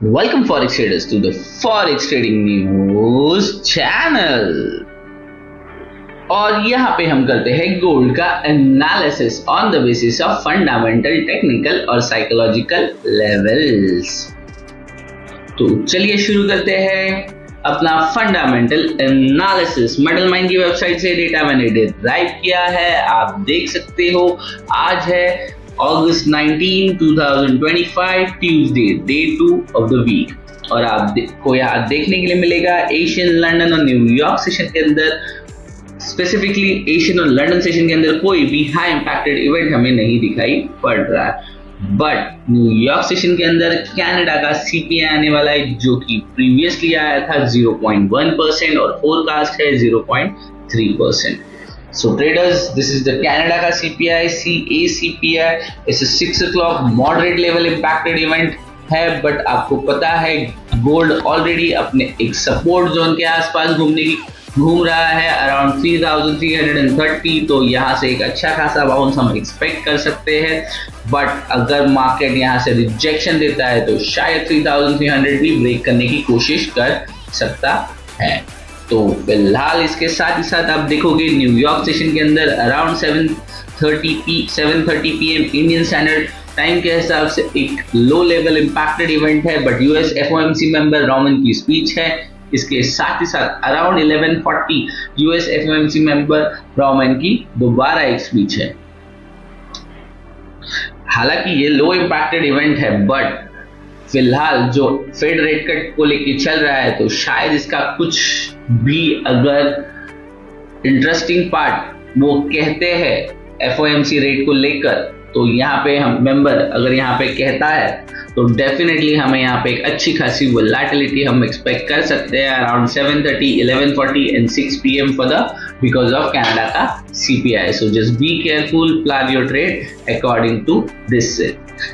Welcome Forex traders to the Forex Trading News channel. और यहाँ पे हम करते हैं गोल्ड का analysis on the basis of fundamental, technical और साइकोलॉजिकल लेवल्स। तो चलिए शुरू करते हैं अपना फंडामेंटल एनालिसिस। मेटल माइन की वेबसाइट से डेटा मैंने डिराइव किया है, आप देख सकते हो। आज है August 19, 2025 Tuesday, day 2 of the week. और आपको यहाँ देखने के लिए मिलेगा एशियन, लंदन और न्यूयॉर्क सेशन के अंदर, स्पेसिफिकली एशियन और लंदन सेशन के अंदर कोई भी हाई इंपैक्टेड इवेंट हमें नहीं दिखाई पड़ रहा है। बट न्यूयॉर्क सेशन के अंदर कनाडा का सीपीआई आने वाला है, जो कि प्रीवियसली आया था 0.1% और फोरकास्ट है 0.3%। So traders, this is the Canada का CPI, CACPI. It's a 6 o'clock moderate level impacted event है, बट आपको पता है गोल्ड ऑलरेडी अपने एक सपोर्ट जोन के आसपास घूम रहा है अराउंड 3330। तो यहाँ से एक अच्छा खासा बाउंस हम एक्सपेक्ट कर सकते हैं। बट अगर मार्केट यहाँ से रिजेक्शन देता है तो शायद 3300 भी ब्रेक करने की कोशिश कर सकता है। तो फिलहाल इसके साथ ही साथ आप देखोगे न्यूयॉर्क सेशन के अंदर around 7:30 PM Indian standard time के हिसाब से एक लो लेवल इंपैक्टेड इवेंट है, but US FOMC member Roman की स्पीच है। इसके साथ ही साथ around 11:40 US FOMC member Roman की दोबारा एक स्पीच है। हालांकि ये लो इंपैक्टेड इवेंट है, बट फिलहाल जो फेड रेट कट को लेके चल रहा है, तो शायद इसका कुछ भी अगर इंटरेस्टिंग पार्ट वो कहते हैं एफओएमसी रेट को लेकर, तो यहाँ पे हम मेंबर अगर यहाँ पे कहता है तो डेफिनेटली हमें यहाँ पे एक अच्छी खासी वोलेटिलिटी हम एक्सपेक्ट कर सकते हैं around 7:30, 11:40 and 6 PM for the because of Canada का CPI. So just be careful, plan your trade according to this.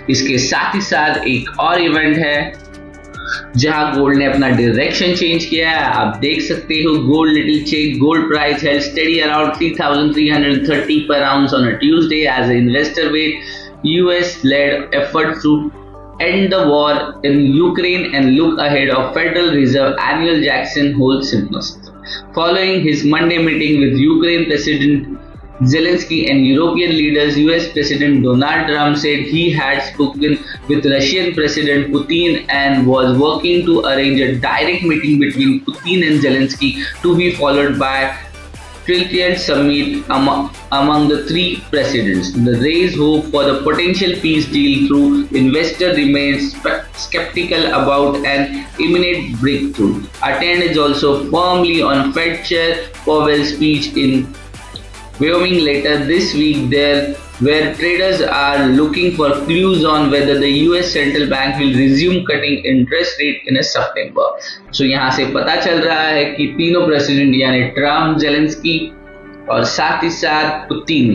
इसके साथ ही साथ एक और इवेंट है जहां गोल्ड ने अपना डायरेक्शन चेंज किया है। आप देख सकते हो gold little change, gold price held steady around 3330 per ounce on a Tuesday as the investor weighed US-led effort to end the war in Ukraine and look ahead of Federal Reserve annual Jackson Hole symposium. Following his Monday meeting with Ukraine President Zelensky and European leaders, US President Donald Trump said he had spoken with Russian President Putin and was working to arrange a direct meeting between Putin and Zelensky to be followed by trilateral summit among the three presidents. The raised hope for the potential peace deal through investor remains skeptical about an imminent breakthrough. Attend is also firmly on Fed Chair Powell's speech in Wyoming later this week, where traders are looking for clues on whether the US Central Bank will resume cutting interest rate in September. So यहाँ से पता चल रहा है कि तीनों president यानी Trump, Zelensky और साथ ही साथ पुतिन,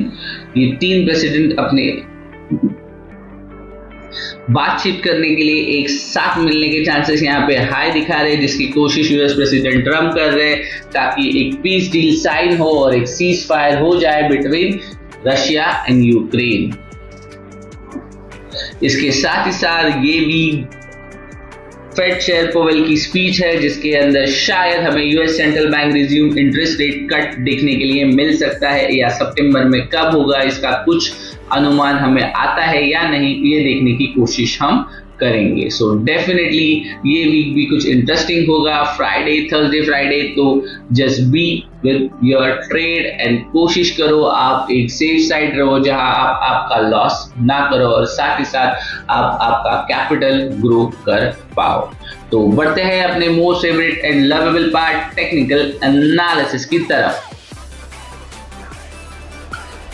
ये तीन प्रेसिडेंट अपने बातचीत करने के लिए एक साथ मिलने के चांसेस यहाँ पे हाई दिखा रहे हैं, जिसकी कोशिश यूएस प्रेसिडेंट ट्रम्प कर रहे हैं ताकि एक पीस डील साइन हो और एक सीज फायर हो जाए बिटवीन रशिया एंड यूक्रेन। इसके साथ ही साथ ये भी फेड चेयर पोवेल की स्पीच है, जिसके अंदर शायद हमें US central bank resume interest rate cut देखने के लिए मिल सकता है, या सितंबर में कब होगा इसका कुछ अनुमान हमें आता है या नहीं, ये देखने की कोशिश हम करेंगे। सो डेफिनेटली ये वीक भी कुछ इंटरेस्टिंग होगा। फ्राइडे, थर्सडे, फ्राइडे, तो just be with your trade and कोशिश करो आप एक सेफ साइड रहो जहां आप आपका लॉस ना करो और साथ ही साथ आप आपका कैपिटल ग्रो कर पाओ। तो बढ़ते हैं अपने most favourite and lovable part, technical analysis की तरफ।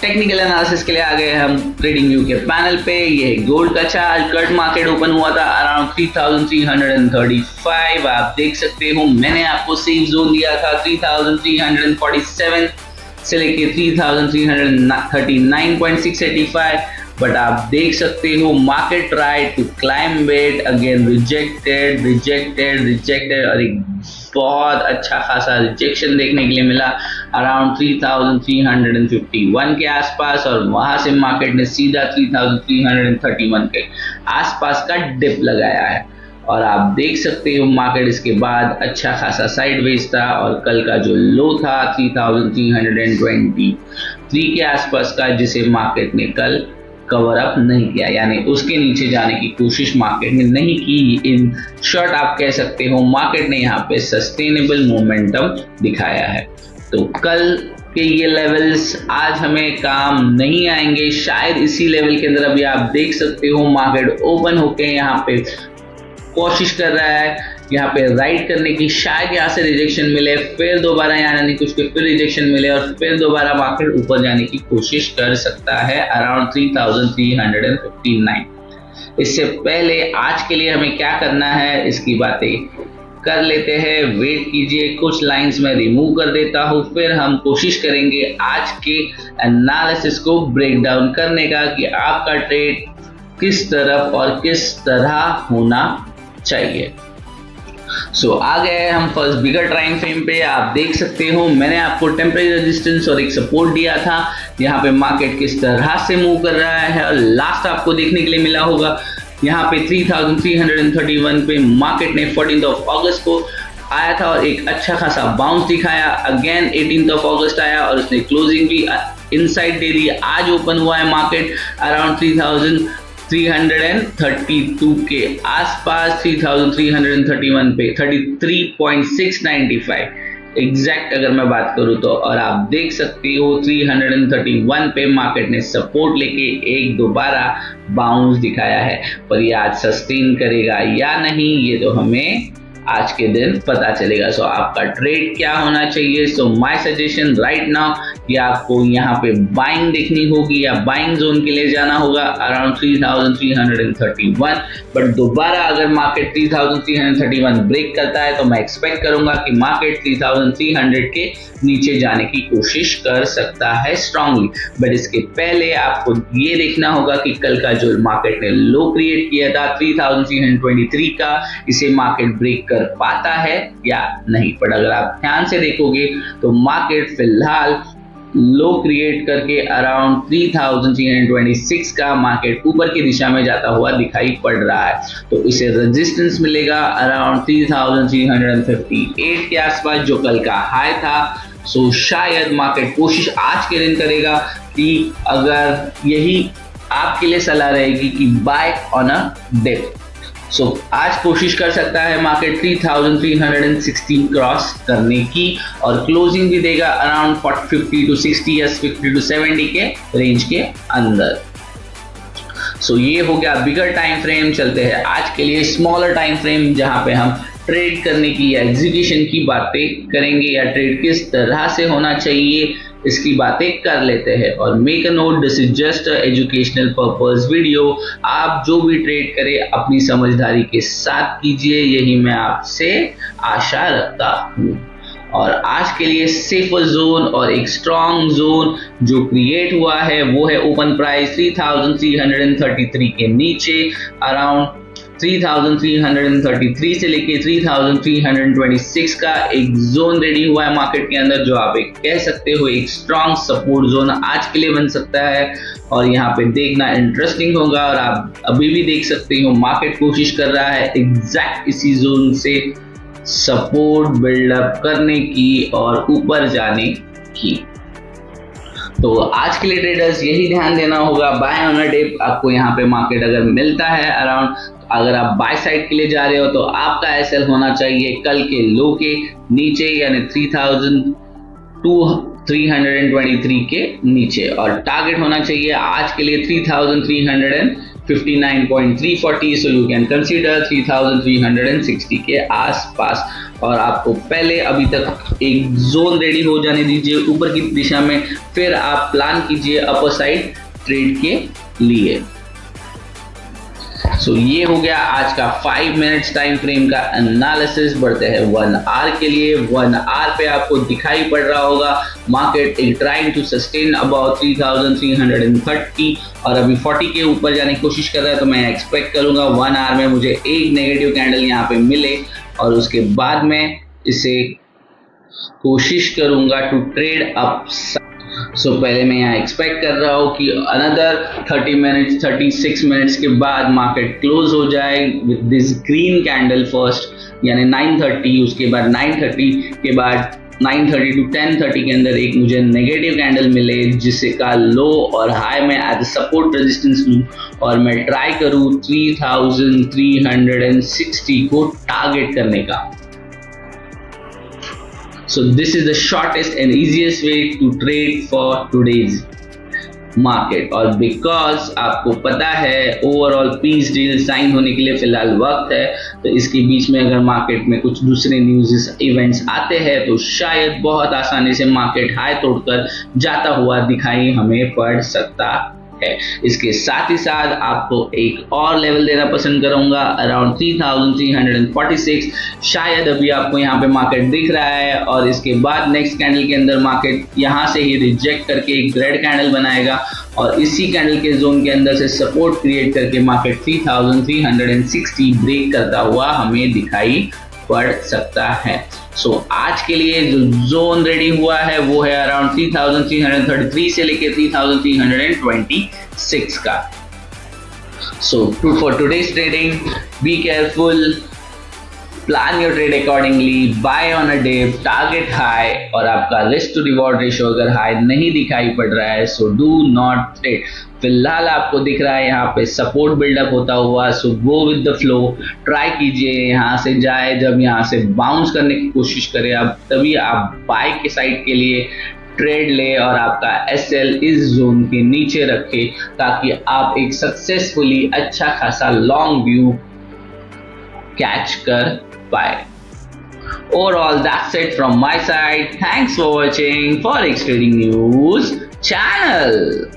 टेक्निकल एनालिसिस के लिए आ गए हम ट्रेडिंग व्यू के पैनल पे। ये गोल्ड का चार्ट, कर्ट मार्केट ओपन हुआ था अराउंड 3335। आप देख सकते हो मैंने आपको सेफ जोन दिया था 3347 से लेके 3339.685, बट आप देख सकते हो market try to climb it again, rejected और एक बहुत अच्छा खासा रिजेक्शन देखने के लिए मिला अराउंड 3351 के आसपास, और वहां से मार्केट ने सीधा 3331 के आसपास का डिप लगाया है। और आप देख सकते हो मार्केट इसके बाद अच्छा खासा साइडवेज था और कल का जो लो था 3323 के आसपास का, जिसे मार्केट ने कल कवर अप नहीं किया, यानी उसके नीचे जाने की कोशिश मार्केट ने नहीं की। इन शॉर्ट आप कह सकते हो मार्केट ने यहाँ पे सस्टेनेबल मोमेंटम दिखाया है। तो कल के ये लेवल्स आज हमें काम नहीं आएंगे, शायद इसी लेवल के अंदर अभी आप देख सकते हो मार्केट ओपन होके यहाँ पे कोशिश कर रहा है यहाँ पे राइड करने की, शायद यहाँ से रिजेक्शन मिले, फिर दोबारा यहाँ आने कुछ फिर रिजेक्शन मिले और फिर दोबारा मार्केट ऊपर जाने की कोशिश कर सकता है अराउंड 3359। इससे पहले आज के लिए हमें क्या करना है इसकी बातें कर लेते हैं। वेट कीजिए, कुछ लाइंस में रिमूव कर देता हूँ, फिर हम कोशिश करेंगे आज के एनालिसिस को ब्रेक डाउन करने का कि आपका ट्रेड किस तरफ और किस तरह होना चाहिए। आ गए हम फर्स्ट बिगर टाइम फ्रेम पे। आप देख सकते हो मैंने आपको टेम्परेरी रेजिस्टेंस और एक सपोर्ट दिया था, यहाँ पे मार्केट किस तरह से मूव कर रहा है और लास्ट आपको देखने के लिए मिला होगा यहाँ पे 3331 पे मार्केट ने 14 अगस्त को आया था और एक अच्छा खासा बाउंस दिखाया। अगेन 18 अगस्त आया और उसने क्लोजिंग भी इनसाइड दे दी। आज ओपन हुआ है मार्केट अराउंड 3332 के आसपास, 3331 पे 33.695 एग्जैक्ट अगर मैं बात करूं तो। और आप देख सकते हो 331 पे मार्केट ने सपोर्ट लेके एक दोबारा बाउंस दिखाया है, पर ये आज सस्टेन करेगा या नहीं ये तो हमें आज के दिन पता चलेगा। आपका ट्रेड क्या होना चाहिए? माय सजेशन राइट नाउ कि आपको यहाँ पे बाइंग देखनी होगी या बाइंग जोन के लिए जाना होगा अराउंड 3331। बट दोबारा अगर मार्केट 3331 ब्रेक करता है तो मैं एक्सपेक्ट करूंगा कि मार्केट 3300 के नीचे जाने की कोशिश कर सकता है स्ट्रांगली। बट इसके पहले आपको ये देखना होगा कि कल का जो मार्केट ने लो क्रिएट किया था 3323 का, इसे मार्केट ब्रेक कर पाता है या नहीं। पर अगर आप ध्यान से देखोगे तो मार्केट फिलहाल लो क्रिएट करके अराउंड 3326 का मार्केट ऊपर की दिशा में जाता हुआ दिखाई पड़ रहा है। तो इसे रेजिस्टेंस मिलेगा अराउंड 3358 के आसपास जो कल का हाई था। शायद मार्केट कोशिश आज के दिन करेगा कि अगर यही आपके लिए सलाह रहेगी कि बाय ऑन अ डिप। आज कोशिश कर सकता है मार्केट 3316 क्रॉस करने की और क्लोजिंग भी देगा अराउंड 50 to 60 या 50 to 70 के रेंज के अंदर। ये हो गया बिगर टाइम फ्रेम। चलते हैं आज के लिए स्मॉलर टाइम फ्रेम जहां पे हम ट्रेड करने की या एग्जीक्यूशन की बातें करेंगे या ट्रेड किस तरह से होना चाहिए इसकी बातें कर लेते हैं। और make a note, this is just educational purpose video. आप जो भी ट्रेड करें अपनी समझदारी के साथ कीजिए, यही मैं आपसे आशा रखता हूँ। और आज के लिए सेफर जोन और एक स्ट्रॉन्ग जोन जो क्रिएट हुआ है वो है ओपन प्राइस 3333 के नीचे अराउंड 3333 से लेके 3326 का एक जोन रेडी हुआ है मार्केट के अंदर, जो आप एक कह सकते हो एक स्ट्रॉन्ग सपोर्ट जोन आज के लिए बन सकता है। और यहाँ पे देखना इंटरेस्टिंग होगा और आप अभी भी देख सकते हो मार्केट कोशिश कर रहा है एग्जैक्ट इसी जोन से सपोर्ट बिल्डअप करने की और ऊपर जाने की। तो आज के लिए ट्रेडर्स यही ध्यान देना होगा, बाय ऑन अ डिप आपको यहाँ पे मार्केट अगर मिलता है अराउंड, अगर आप बाय साइड के लिए जा रहे हो तो आपका एसएल होना चाहिए कल के लो के नीचे यानी 3323 के नीचे और टारगेट होना चाहिए आज के लिए 3359.340। सो यू कैन कंसीडर 3360 के आसपास। और आपको पहले अभी तक एक जोन रेडी हो जाने दीजिए ऊपर की दिशा में, फिर आप प्लान कीजिए अपर साइड ट्रेड के लिए। ये हो गया आज का 5 मिनट्स टाइम फ्रेम का एनालिसिस। बढ़ते हैं 1 आवर के लिए। 1 आवर पे आपको दिखाई पड़ रहा होगा market is trying to sustain about 3330 और अभी 40 के ऊपर जाने की कोशिश कर रहा है। तो मैं एक्सपेक्ट करूंगा 1 आवर में मुझे एक नेगेटिव कैंडल यहाँ पे मिले और उसके बाद में इसे कोशिश करूंगा टू ट्रेड अप। सो पहले मैं यहाँ एक्सपेक्ट कर रहा हूँ कि अनदर 36 मिनट्स के बाद मार्केट क्लोज हो जाए with this green candle first, यानी 9:30, उसके बाद 9:30 के बाद 9:30 to 10:30 के अंदर एक मुझे नेगेटिव कैंडल मिले जिससे का लो और हाई में एज सपोर्ट रेजिस्टेंस लूँ और मैं ट्राई करूँ 3360 को टारगेट करने का. So this is the shortest and easiest way to trade for today's market. और because आपको पता है ओवरऑल पीस डील साइन होने के लिए फिलहाल वक्त है, तो इसके बीच में अगर मार्केट में कुछ दूसरे न्यूज़ इवेंट्स आते हैं तो शायद बहुत आसानी से मार्केट हाई तोड़कर जाता हुआ दिखाई हमें पड़ सकता है. इसके साथ ही साथ आपको एक और लेवल देना पसंद करूंगा अराउंड 3346. शायद अभी आपको यहाँ पे मार्केट दिख रहा है और इसके बाद नेक्स्ट कैंडल के अंदर मार्केट यहाँ से ही रिजेक्ट करके एक रेड कैंडल बनाएगा और इसी कैंडल के जोन के अंदर से सपोर्ट क्रिएट करके मार्केट 3360 ब्रेक करता हुआ हमें दिखाई पड़ सकता है. सो आज के लिए जो जोन रेडी हुआ है वो है अराउंड 3333 से लेके 3326 का. So for today's trading be careful, plan your trade accordingly, buy on a dip, target high, और आपका रिस्क टू रिवॉर्ड रेशियो अगर हाई नहीं दिखाई पड़ रहा है सो डू नॉट ट्रेड. फिलहाल आपको दिख रहा है यहाँ पे सपोर्ट बिल्डअप होता हुआ, so go with the flow, try कीजिए यहाँ से जाए, जब यहाँ से बाउंस करने की कोशिश करें आप तभी आप बाय के साइड के लिए ट्रेड ले और आपका SL इस जोन के नीचे रखे ताकि आप एक सक्सेसफुली अच्छा खासा लॉन्ग व्यू कैच कर पाए. Overall, that's it from my side. Thanks for watching Forex Trading News channel.